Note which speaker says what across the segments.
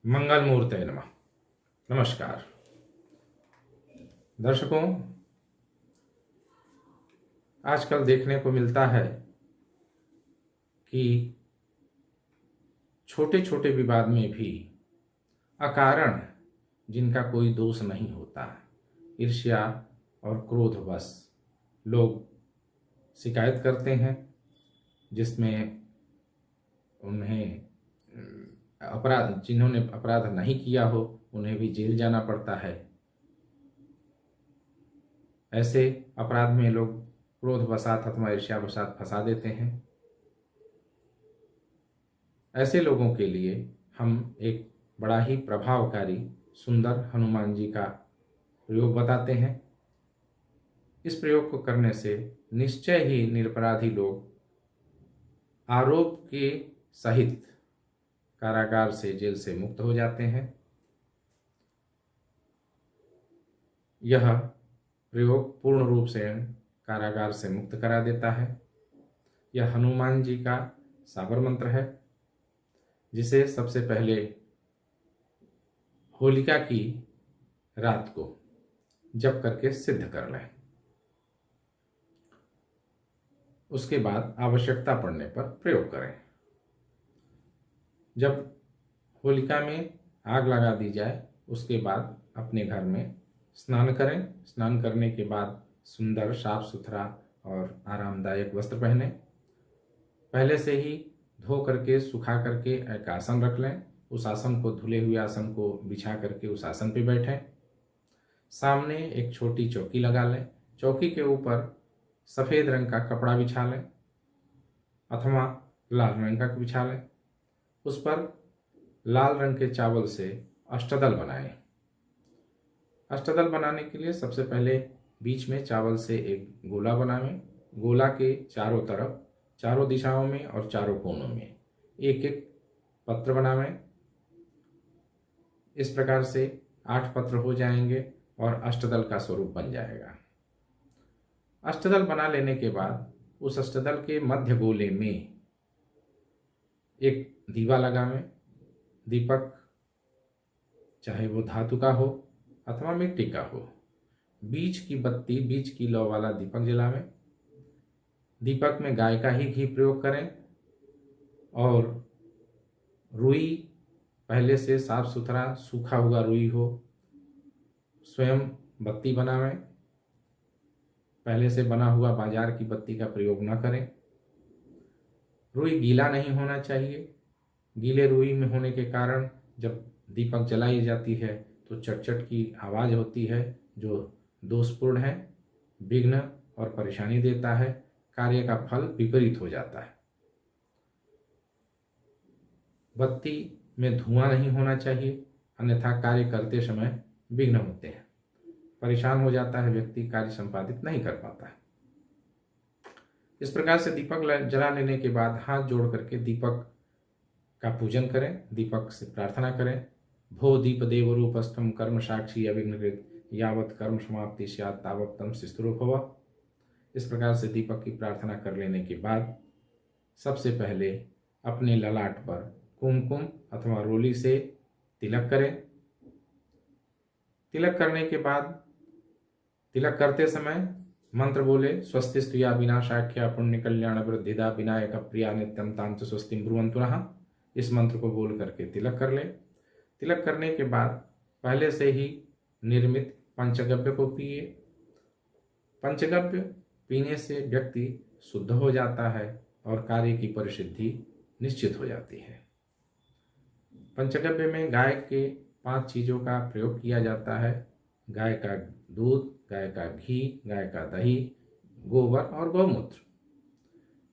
Speaker 1: मंगल मूर्ते नमः। नमस्कार दर्शकों, आजकल देखने को मिलता है कि छोटे छोटे विवाद में भी अकारण, जिनका कोई दोष नहीं होता, ईर्ष्या और क्रोधवश लोग शिकायत करते हैं, जिसमें उन्हें जिन्होंने अपराध नहीं किया हो उन्हें भी जेल जाना पड़ता है। ऐसे अपराध में लोग क्रोधवशात अथवा ईर्ष्यावशात फंसा देते हैं। ऐसे लोगों के लिए हम एक बड़ा ही प्रभावकारी सुंदर हनुमान जी का प्रयोग बताते हैं। इस प्रयोग को करने से निश्चय ही निरपराधी लोग आरोप के सहित कारागार से, जेल से मुक्त हो जाते हैं। यह प्रयोग पूर्ण रूप से कारागार से मुक्त करा देता है। यह हनुमान जी का साबर मंत्र है, जिसे सबसे पहले होलिका की रात को जप करके सिद्ध कर लें। उसके बाद आवश्यकता पड़ने पर प्रयोग करें। जब होलिका में आग लगा दी जाए उसके बाद अपने घर में स्नान करें। स्नान करने के बाद सुंदर साफ सुथरा और आरामदायक वस्त्र पहने। पहले से ही धो करके सुखा करके एक आसन रख लें। उस आसन को, धुले हुए आसन को बिछा करके उस आसन पे बैठें। सामने एक छोटी चौकी लगा लें। चौकी के ऊपर सफ़ेद रंग का कपड़ा बिछा लें अथवा लाल रंग का बिछा लें। उस पर लाल रंग के चावल से अष्टदल बनाएं। अष्टदल बनाने के लिए सबसे पहले बीच में चावल से एक गोला बनावें। गोला के चारों तरफ, चारों दिशाओं में और चारों कोनों में एक एक पत्र बनावें। इस प्रकार से 8 पत्र हो जाएंगे और अष्टदल का स्वरूप बन जाएगा। अष्टदल बना लेने के बाद उस अष्टदल के मध्य गोले में एक दीवा लगावें। दीपक चाहे वो धातु का हो अथवा मिट्टी का हो, बीच की बत्ती, बीच की लौ वाला दीपक जलावें। दीपक में गाय का ही घी प्रयोग करें और रुई, पहले से साफ सुथरा सूखा हुआ रुई हो, स्वयं बत्ती बनावें। पहले से बना हुआ बाजार की बत्ती का प्रयोग न करें। रुई गीला नहीं होना चाहिए। गीले रुई में होने के कारण जब दीपक जलाई जाती है तो चटचट की आवाज़ होती है, जो दोषपूर्ण है, विघ्न और परेशानी देता है। कार्य का फल विपरीत हो जाता है। बत्ती में धुआं नहीं होना चाहिए, अन्यथा कार्य करते समय विघ्न होते हैं, परेशान हो जाता है व्यक्ति, कार्य संपादित नहीं कर पाता है। इस प्रकार से दीपक जला लेने के बाद हाथ जोड़ करके दीपक का पूजन करें। दीपक से प्रार्थना करें, भो दीप देव रूपस्थम कर्म साक्षी अविघ्नकृत यावत कर्म समाप्ति स्यात् तावत् तम शिस्तुरो भव। इस प्रकार से दीपक की प्रार्थना कर लेने के बाद सबसे पहले अपने ललाट पर कुमकुम अथवा रोली से तिलक करें। तिलक करने के बाद, तिलक करते समय मंत्र बोले, स्वस्तिस्तु या विनाशाख्या पुण्य कल्याण वृद्धिदा विनायक प्रिया नित्यम तांच स्वस्तिम ब्रुवन्तु नः। इस मंत्र को बोल करके तिलक कर ले। तिलक करने के बाद पहले से ही निर्मित पंचगव्य को पिए। पंचगव्य पीने से व्यक्ति शुद्ध हो जाता है और कार्य की परिसिद्धि निश्चित हो जाती है। पंचगव्य में गाय के 5 चीज़ों का प्रयोग किया जाता है: गाय का दूध, गाय का घी, गाय का दही, गोबर और गौमूत्र।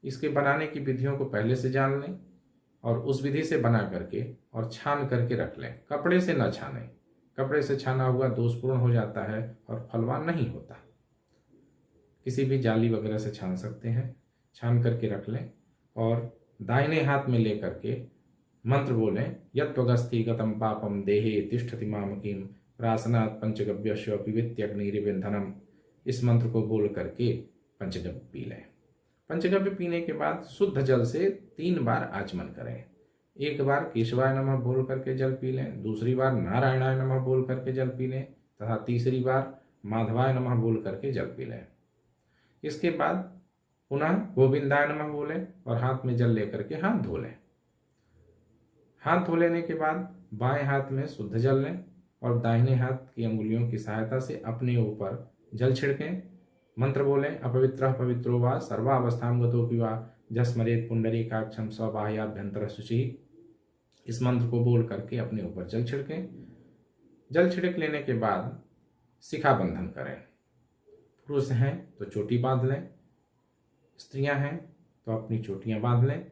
Speaker 1: इसके बनाने की विधियों को पहले से जान लें और उस विधि से बना करके और छान करके रख लें। कपड़े से न छानें। कपड़े से छाना हुआ दोषपूर्ण हो जाता है और फलवान नहीं होता। किसी भी जाली वगैरह से छान सकते हैं। छान करके रख लें और दाहिने हाथ में ले करके मंत्र बोलें, यत्त्वगस्थि गतम पापम देहे तिष्ठति मामकीम प्रासनात् पंचगव्यस्य पिबत्यग्निरिबंधनम। इस मंत्र को बोल करके पंचगव्य पी लें। पंचगव्य पीने के बाद शुद्ध जल से 3 बार आचमन करें। एक बार केशवाय नमः बोल करके जल पी लें, दूसरी बार नारायणाय नमः बोल करके जल पी लें तथा तीसरी बार माधवाय नमः बोल करके जल पी लें। इसके बाद पुनः गोविंदाय नमः बोलें और हाथ में जल लेकर के हाथ धो लें। हाथ धो लेने के बाद बाएं हाथ में शुद्ध जल लें और दाहिने हाथ की अंगुलियों की सहायता से अपने ऊपर जल छिड़कें। मंत्र बोलें, अपवित्रः पवित्रो वा सर्वावस्थां गतोऽपि वा जस्मरेत पुंडरीकाक्षं स्वबाह्याभ्यंतर शुचिः। इस मंत्र को बोल करके अपने ऊपर जल छिड़कें। जल छिड़क लेने के बाद शिखा बंधन करें। पुरुष हैं तो चोटी बांध लें, स्त्रियां हैं तो अपनी चोटियां बांध लें।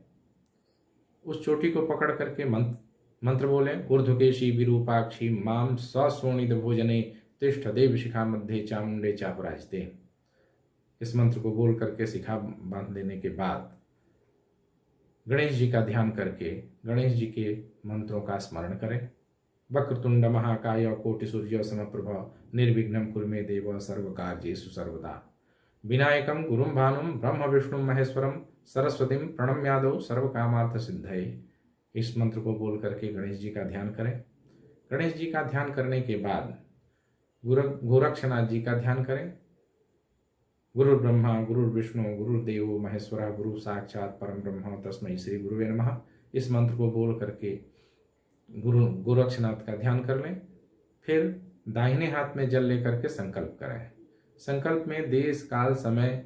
Speaker 1: उस चोटी को पकड़ करके मंत्र बोलें, ऊर्ध्वकेशी विरूपाक्षी माम सशोणित भोजने तिष्ठ देव शिखा मध्य चामुंडे चापराजते। इस मंत्र को बोल करके शिखा बांध देने के बाद गणेश जी का ध्यान करके गणेश जी के मंत्रों का स्मरण करें। वक्रतुंड महाकाय कोटि सूर्य समप्रभ निर्विघ्नं कुरु मे देव सर्वकार्येषु सर्वदा। विनायकं गुरुं भानुं ब्रह्म विष्णु महेश्वरम सरस्वतीं प्रणम्यादौ सर्वकामार्थ सिद्धये। इस मंत्र को बोल करके गणेश जी का ध्यान करें। गणेश जी का ध्यान करने के बाद गोरक्षनाथ जी का ध्यान करें। गुरु ब्रह्मा गुरु विष्णु गुरुदेव महेश्वरा गुरु साक्षात परम ब्रह्म तस्मै श्री गुरुवे नमः। इस मंत्र को बोल करके गोरक्षनाथ का ध्यान कर लें। फिर दाहिने हाथ में जल लेकर के संकल्प करें। संकल्प में देश काल समय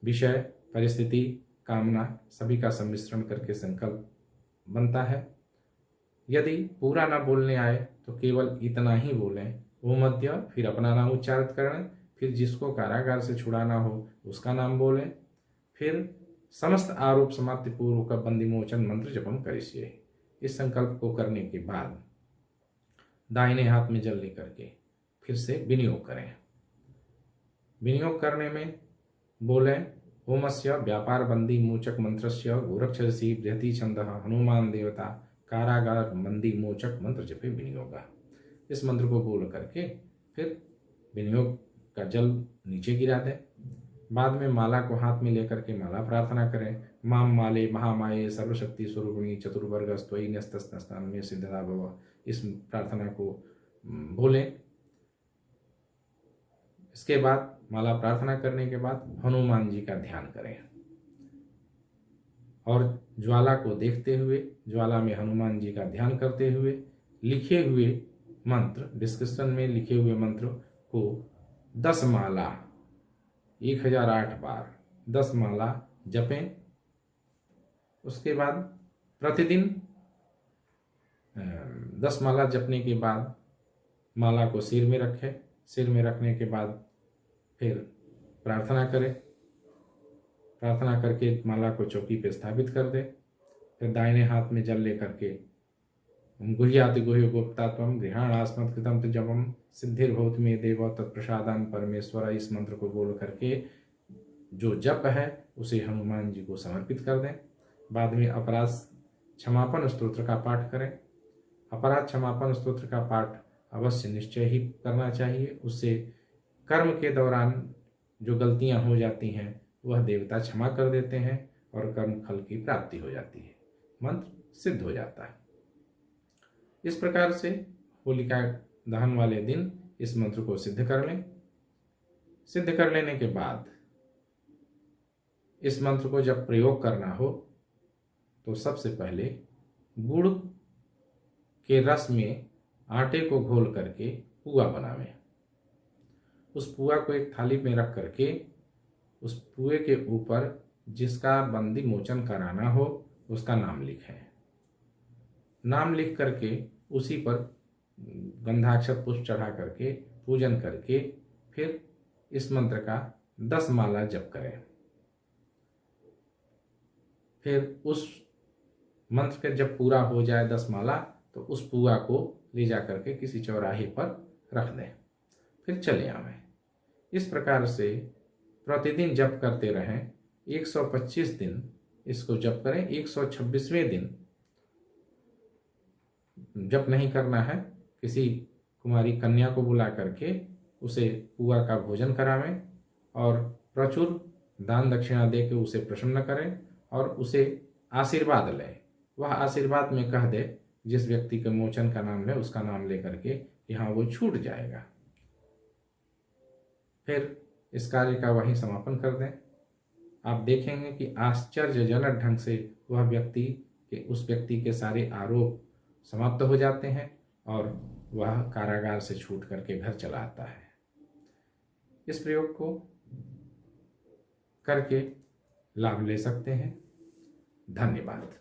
Speaker 1: विषय परिस्थिति कामना सभी का सम्मिश्रण करके संकल्प बनता है। यदि पूरा ना बोलने आए तो केवल इतना ही बोलें, वो मध्य, फिर अपना नाम उच्चारित करें, फिर जिसको कारागार से छुड़ाना हो उसका नाम बोलें, फिर समस्त आरोप समाप्ति पूर्व का बंदी मोचन मंत्र जपम करिष्ये। इस संकल्प को करने के बाद दाहिने हाथ में जल लेकर के फिर से विनियोग करें। विनियोग करने में बोलें, होमस्य व्यापार बंदी मोचक मंत्रस्य गोरक्षसी बृहति छंदः हनुमान देवता कारागार बंदी मोचक मंत्र जपे विनियोगा। इस मंत्र को बोल करके फिर विनियोग का जल नीचे गिरा दें। बाद में माला को हाथ में लेकर के माला प्रार्थना करें। माम माले महामाये सर्वशक्ति स्वरूपिणी चतुर्वर्ग स्वयं न्यस्तस्नान में सिद्धता भव। इस प्रार्थना को बोलें। इसके बाद माला प्रार्थना करने के बाद हनुमान जी का ध्यान करें और ज्वाला को देखते हुए ज्वाला में हनुमान जी का ध्यान करते हुए लिखे हुए मंत्र, डिस्क्रिप्शन में लिखे हुए मंत्र को 10 माला 1008 बार 10 माला जपें। उसके बाद प्रतिदिन 10 माला जपने के बाद माला को सिर में रखें। सिर में रखने के बाद फिर प्रार्थना करें। प्रार्थना करके माला को चौकी पे स्थापित कर दें। फिर दाहिने हाथ में जल लेकर के गुह्याति गुह्य गुप्ता त्वं गृहाणास्मत् कृतं जपम सिद्धिर्भवतु मे देव तत्प्रसादान परमेश्वर। इस मंत्र को बोल करके जो जप है उसे हनुमान जी को समर्पित कर दें। बाद में अपराध क्षमापन स्तोत्र का पाठ करें। अपराध क्षमापन स्तोत्र का पाठ अवश्य निश्चय ही करना चाहिए। उससे कर्म के दौरान जो गलतियां हो जाती हैं वह देवता क्षमा कर देते हैं और कर्म फल की प्राप्ति हो जाती है, मंत्र सिद्ध हो जाता है। इस प्रकार से होलिका दहन वाले दिन इस मंत्र को सिद्ध कर लें। सिद्ध कर लेने के बाद इस मंत्र को जब प्रयोग करना हो तो सबसे पहले गुड़ के रस में आटे को घोल करके पुआ बनावें। उस पुआ को एक थाली में रख करके उस पुए के ऊपर जिसका बंदी मोचन कराना हो उसका नाम लिखें। नाम लिख करके उसी पर गंधाक्षत पुष्प चढ़ा करके पूजन करके फिर इस मंत्र का 10 माला जप करें। फिर उस मंत्र के जब पूरा हो जाए 10 माला तो उस पुआ को ले जा करके किसी चौराहे पर रख दें, फिर चले आवें। इस प्रकार से प्रतिदिन जप करते रहें। 125 दिन इसको जप करें। 126वें दिन जप नहीं करना है, किसी कुमारी कन्या को बुला करके उसे पुआ का भोजन करावें और प्रचुर दान दक्षिणा दे के उसे प्रसन्न करें और उसे आशीर्वाद लें। वह आशीर्वाद में कह दे, जिस व्यक्ति के मोचन का नाम ले उसका नाम लेकर के कि हाँ वो छूट जाएगा। फिर इस कार्य का वहीं समापन कर दें। आप देखेंगे कि आश्चर्यजनक ढंग से उस व्यक्ति के सारे आरोप समाप्त हो जाते हैं और वह कारागार से छूट करके घर चला आता है। इस प्रयोग को करके लाभ ले सकते हैं। धन्यवाद।